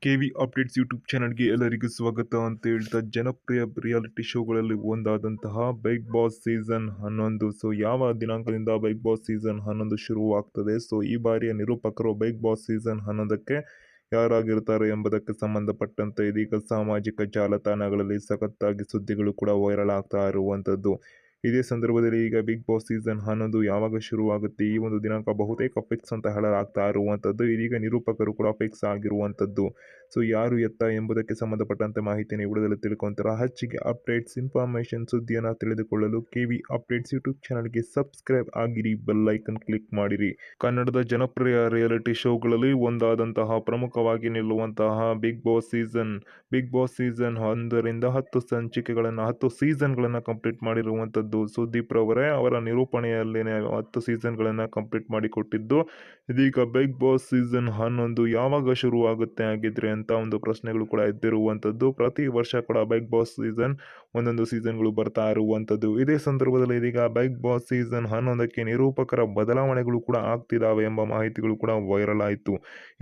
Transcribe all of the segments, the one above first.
KV updates YouTube ಚಾನಲ್ಗೆ ಎಲ್ಲರಿಗೂ ಸ್ವಾಗತ ಅಂತ ಹೇಳ್ತಾ ಜನಪ್ರಿಯ ರಿಯಾಲಿಟಿ ಶೋಗಳಲ್ಲಿ ಒಂದಾದಂತಹ ಬಿಗ್ ಬಾಸ್ ಸೀಸನ್ 11. ಸೊ ಯಾವ ದಿನಾಂಕದಿಂದ ಬಿಗ್ ಬಾಸ್ ಸೀಸನ್ 11 ಶುರುವಾಗ್ತದೆ, ಸೊ ಈ ಬಾರಿಯ ನಿರೂಪಕರು ಬಿಗ್ ಬಾಸ್ ಸೀಸನ್ 11ಕ್ಕೆ ಯಾರಾಗಿರ್ತಾರೆ ಎಂಬುದಕ್ಕೆ ಸಂಬಂಧಪಟ್ಟಂತೆ ಇದೀಗ ಸಾಮಾಜಿಕ ಜಾಲತಾಣಗಳಲ್ಲಿ ಸಖತ್ತಾಗಿ ಸುದ್ದಿಗಳು ಕೂಡ ವೈರಲ್ ಆಗ್ತಾ ಇರುವಂಥದ್ದು. ಇದೇ ಸಂದರ್ಭದಲ್ಲಿ ಈಗ ಬಿಗ್ ಬಾಸ್ ಸೀಸನ್ 11 ಯಾವಾಗ ಶುರುವಾಗುತ್ತೆ, ಈ ಒಂದು ದಿನಾಂಕ ಬಹುತೇಕ ಫಿಕ್ಸ್ ಅಂತ ಹೇಳಲಾಗ್ತಾ ಇರುವಂಥದ್ದು. ಇದೀಗ ನಿರೂಪಕರು ಕೂಡ ಫಿಕ್ಸ್ ಆಗಿರುವಂಥದ್ದು. ಸೊ ಯಾರು ಎತ್ತ ಎಂಬುದಕ್ಕೆ ಸಂಬಂಧಪಟ್ಟಂತೆ ಮಾಹಿತಿಯನ್ನು ಈ ವಿಡಿಯೋದಲ್ಲಿ ತಿಳ್ಕೊಂತೀರಾ. ಹೆಚ್ಚಿಗೆ ಅಪ್ಡೇಟ್ಸ್, ಇನ್ಫಾರ್ಮೇಷನ್, ಸುದ್ದಿಯನ್ನು ತಿಳಿದುಕೊಳ್ಳಲು ಕೆವಿ ಅಪ್ಡೇಟ್ಸ್ ಯೂಟ್ಯೂಬ್ ಚಾನಲ್ಗೆ ಸಬ್ಸ್ಕ್ರೈಬ್ ಆಗಿರಿ, ಬೆಲ್ ಐಕನ್ ಕ್ಲಿಕ್ ಮಾಡಿರಿ. ಕನ್ನಡದ ಜನಪ್ರಿಯ ರಿಯಾಲಿಟಿ ಶೋಗಳಲ್ಲಿ ಒಂದಾದಂತಹ ಪ್ರಮುಖವಾಗಿ ನಿಲ್ಲುವಂತಹ ಬಿಗ್ ಬಾಸ್ ಸೀಸನ್ 1ರಿಂದ 10 ಸಂಚಿಕೆಗಳನ್ನು 10 ಸೀಸನ್ಗಳನ್ನು ಕಂಪ್ಲೀಟ್ ಮಾಡಿರುವಂಥದ್ದು. ಸುದೀಪ್ ರವರೇ ಅವರ ನಿರೂಪಣೆಯಲ್ಲಿನೇ 10 ಸೀಸನ್ಗಳನ್ನು ಕಂಪ್ಲೀಟ್ ಮಾಡಿಕೊಟ್ಟಿದ್ದು. ಇದೀಗ ಬಿಗ್ ಬಾಸ್ ಸೀಸನ್ 11 ಯಾವಾಗ ಶುರುವಾಗುತ್ತೆ ಆಗಿದ್ರೆ ಅಂತ ಒಂದು ಪ್ರಶ್ನೆಗಳು ಕೂಡ ಎದ್ದಿರುವಂಥದ್ದು. ಪ್ರತಿ ವರ್ಷ ಕೂಡ ಬಿಗ್ ಬಾಸ್ ಒಂದೊಂದು ಸೀಸನ್ಗಳು ಬರ್ತಾ ಇರುವಂಥದ್ದು. ಇದೇ ಸಂದರ್ಭದಲ್ಲಿ ಇದೀಗ ಬಿಗ್ ಬಾಸ್ ಸೀಸನ್ 11ಕ್ಕೆ ನಿರೂಪಕರ ಬದಲಾವಣೆಗಳು ಕೂಡ ಆಗ್ತಿದ್ದಾವೆ ಎಂಬ ಮಾಹಿತಿಗಳು ಕೂಡ ವೈರಲ್ ಆಯಿತು.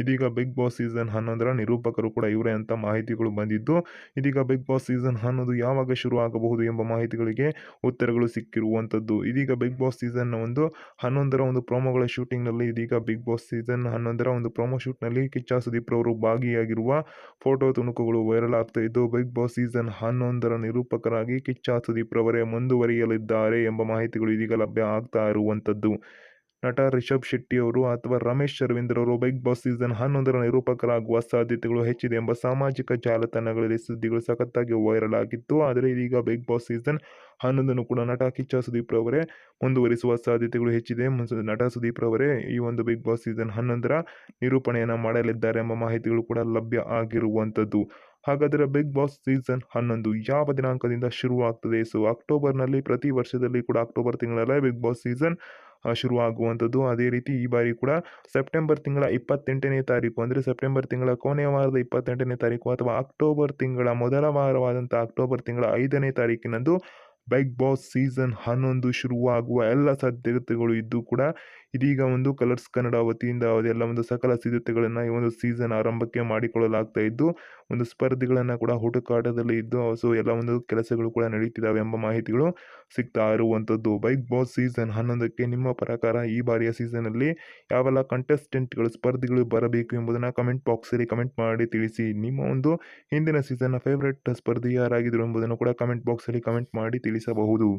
ಇದೀಗ ಬಿಗ್ ಬಾಸ್ ಸೀಸನ್ 11ರ ನಿರೂಪಕರು ಕೂಡ ಇವರೇ ಅಂತ ಮಾಹಿತಿಗಳು ಬಂದಿದ್ದು, ಇದೀಗ ಬಿಗ್ ಬಾಸ್ ಸೀಸನ್ 11 ಯಾವಾಗ ಶುರು ಆಗಬಹುದು ಎಂಬ ಮಾಹಿತಿಗಳಿಗೆ ಉತ್ತರಗಳು ಸಿಕ್ಕಿರುವಂಥದ್ದು. ಇದೀಗ ಬಿಗ್ ಬಾಸ್ ಸೀಸನ್ 11ರ ಒಂದು ಪ್ರೋಮೋಗಳ ಶೂಟಿಂಗ್ನಲ್ಲಿ ಇದೀಗ ಬಿಗ್ ಬಾಸ್ ಸೀಸನ್ 11ರ ಒಂದು ಪ್ರೋಮೋ ಶೂಟ್ನಲ್ಲಿ ಕಿಚ್ಚ ಸುದೀಪ್ ರವರು ಭಾಗಿಯಾಗಿರುವ ಫೋಟೋ ತುಣುಕುಗಳು ವೈರಲ್ ಆಗ್ತಾ ಇದ್ದು, ಬಿಗ್ ಬಾಸ್ ಸೀಸನ್ 11ರ ನಿರೂಪಕರಾಗಿ ಕಿಚ್ಚ ಸುದೀಪ್ ರವರೇ ಮುಂದುವರಿಯಲಿದ್ದಾರೆ ಎಂಬ ಮಾಹಿತಿಗಳು ಇದೀಗ ಲಭ್ಯ ಆಗ್ತಾ ಇರುವಂಥದ್ದು. ನಟ ರಿಷಬ್ ಶೆಟ್ಟಿ ಅವರು ಅಥವಾ ರಮೇಶ್ ಅರವಿಂದ್ ಅವರು ಬಿಗ್ ಬಾಸ್ ಸೀಸನ್ 11ರ ನಿರೂಪಕರಾಗುವ ಸಾಧ್ಯತೆಗಳು ಹೆಚ್ಚಿದೆ ಎಂಬ ಸಾಮಾಜಿಕ ಜಾಲತಾಣಗಳಲ್ಲಿ ಸುದ್ದಿಗಳು ಸಖತ್ತಾಗಿ ವೈರಲ್ ಆಗಿತ್ತು. ಆದರೆ ಇದೀಗ ಬಿಗ್ ಬಾಸ್ ಸೀಸನ್ 11 ಕೂಡ ನಟ ಕಿಚ್ಚ ಸುದೀಪ್ ರವರೇ ಮುಂದುವರಿಸುವ ಸಾಧ್ಯತೆಗಳು ಹೆಚ್ಚಿದೆ. ನಟ ಸುದೀಪ್ ರವರೇ ಈ ಒಂದು ಬಿಗ್ ಬಾಸ್ ಸೀಸನ್ 11ರ ನಿರೂಪಣೆಯನ್ನು ಮಾಡಲಿದ್ದಾರೆ ಎಂಬ ಮಾಹಿತಿಗಳು ಕೂಡ ಲಭ್ಯ ಆಗಿರುವಂಥದ್ದು. ಹಾಗಾದರೆ ಬಿಗ್ ಬಾಸ್ ಸೀಸನ್ 11 ಯಾವ ದಿನಾಂಕದಿಂದ ಶುರುವಾಗ್ತದೆ? ಸೊ ಅಕ್ಟೋಬರ್ನಲ್ಲಿ, ಪ್ರತಿ ವರ್ಷದಲ್ಲಿ ಕೂಡ ಅಕ್ಟೋಬರ್ ತಿಂಗಳಲ್ಲೇ ಬಿಗ್ ಬಾಸ್ ಸೀಸನ್ ಶುರುವಾಗುವಂಥದ್ದು. ಅದೇ ರೀತಿ ಈ ಬಾರಿ ಕೂಡ ಸೆಪ್ಟೆಂಬರ್ ತಿಂಗಳ 28ನೇ ತಾರೀಕು, ಅಂದರೆ ಸೆಪ್ಟೆಂಬರ್ ತಿಂಗಳ ಕೊನೆಯ ವಾರದ 28ನೇ ತಾರೀಕು ಅಥವಾ ಅಕ್ಟೋಬರ್ ತಿಂಗಳ ಮೊದಲ ವಾರವಾದಂಥ ಅಕ್ಟೋಬರ್ ತಿಂಗಳ 5ನೇ ತಾರೀಕಿನಂದು ಬಿಗ್ ಬಾಸ್ ಸೀಸನ್ 11 ಶುರುವಾಗುವ ಎಲ್ಲ ಸಾಧ್ಯತೆಗಳು ಇದ್ದು ಕೂಡ ಇದೀಗ ಒಂದು ಕಲರ್ಸ್ ಕನ್ನಡ ವತಿಯಿಂದ ಅದೆಲ್ಲ ಒಂದು ಸಕಲ ಸಿದ್ಧತೆಗಳನ್ನು ಈ ಒಂದು ಸೀಸನ್ ಆರಂಭಕ್ಕೆ ಮಾಡಿಕೊಳ್ಳಲಾಗ್ತಾ ಇದ್ದು, ಒಂದು ಸ್ಪರ್ಧಿಗಳನ್ನು ಕೂಡ ಹುಡುಕಾಟದಲ್ಲಿ ಇದ್ದು, ಸೊ ಎಲ್ಲ ಒಂದು ಕೆಲಸಗಳು ಕೂಡ ನಡೀತಿದ್ದಾವೆ ಎಂಬ ಮಾಹಿತಿಗಳು ಸಿಗ್ತಾ ಇರುವಂಥದ್ದು. ಬಿಗ್ ಬಾಸ್ ಸೀಸನ್ 11ಕ್ಕೆ ನಿಮ್ಮ ಪ್ರಕಾರ ಈ ಬಾರಿಯ ಸೀಸನಲ್ಲಿ ಯಾವೆಲ್ಲ ಕಂಟೆಸ್ಟೆಂಟ್ಗಳು, ಸ್ಪರ್ಧಿಗಳು ಬರಬೇಕು ಎಂಬುದನ್ನು ಕಮೆಂಟ್ ಬಾಕ್ಸಲ್ಲಿ ಕಮೆಂಟ್ ಮಾಡಿ ತಿಳಿಸಿ. ನಿಮ್ಮ ಒಂದು ಹಿಂದಿನ ಸೀಸನ್ನ ಫೇವ್ರೆಟ್ ಸ್ಪರ್ಧಿ ಯಾರಾಗಿದ್ರು ಎಂಬುದನ್ನು ಕೂಡ ಕಮೆಂಟ್ ಬಾಕ್ಸಲ್ಲಿ ಕಮೆಂಟ್ ಮಾಡಿ ತಿಳಿಸಬಹುದು.